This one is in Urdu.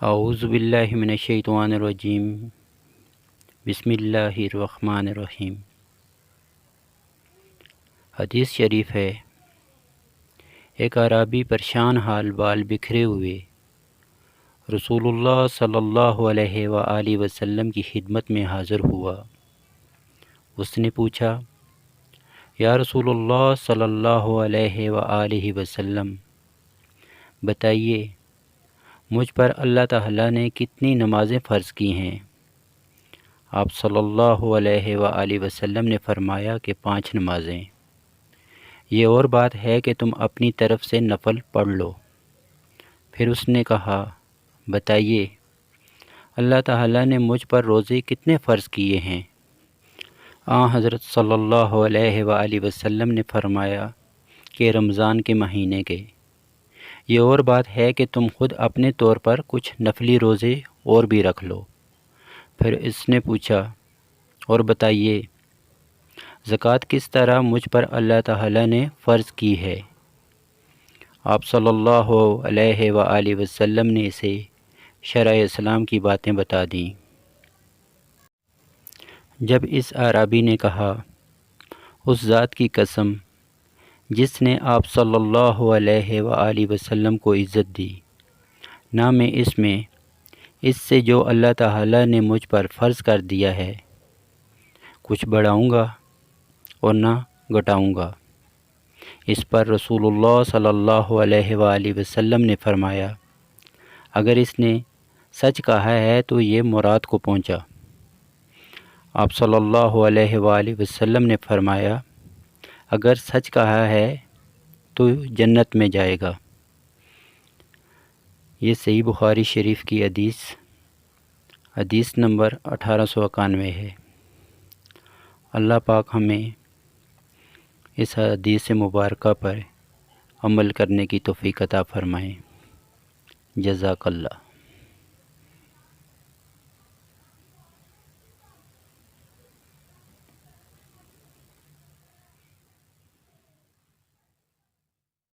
اعوذ باللہ من الشیطان الرجیم، بسم اللہ الرحمن الرحیم۔ حدیث شریف ہے، ایک اعرابی پریشان حال بال بکھرے ہوئے رسول اللہ صلی اللہ علیہ وآلہ وسلم کی خدمت میں حاضر ہوا۔ اس نے پوچھا، یا رسول اللہ صلی اللہ علیہ وآلہ وسلم، بتائیے مجھ پر اللہ تعالیٰ نے کتنی نمازیں فرض کی ہیں؟ آپ صلی اللہ علیہ وآلہ وسلم نے فرمایا کہ 5 نمازیں۔ یہ اور بات ہے کہ تم اپنی طرف سے نفل پڑھ لو۔ پھر اس نے کہا، بتائیے اللہ تعالیٰ نے مجھ پر روزے کتنے فرض کیے ہیں؟ حضرت صلی اللہ علیہ وآلہ وسلم نے فرمایا کہ رمضان کے مہینے کے۔ یہ اور بات ہے کہ تم خود اپنے طور پر کچھ نفلی روزے اور بھی رکھ لو۔ پھر اس نے پوچھا، اور بتائیے زکوٰۃ کس طرح مجھ پر اللہ تعالیٰ نے فرض کی ہے؟ آپ صلی اللہ علیہ وآلہ وسلم نے اسے شرع اسلام کی باتیں بتا دیں۔ جب اس اعرابی نے کہا، اس ذات کی قسم جس نے آپ صلی اللہ علیہ وآلہ وسلم کو عزت دی، نہ میں اس سے جو اللہ تعالیٰ نے مجھ پر فرض کر دیا ہے کچھ بڑھاؤں گا اور نہ گھٹاؤں گا۔ اس پر رسول اللہ صلی اللہ علیہ وآلہ وسلم نے فرمایا، اگر اس نے سچ کہا ہے تو یہ مراد کو پہنچا۔ آپ صلی اللہ علیہ وآلہ وسلم نے فرمایا، اگر سچ کہا ہے تو جنت میں جائے گا۔ یہ صحیح بخاری شریف کی حدیث نمبر 1891 ہے۔ اللہ پاک ہمیں اس حدیث مبارکہ پر عمل کرنے کی توفیق عطا فرمائیں۔ جزاک اللہ۔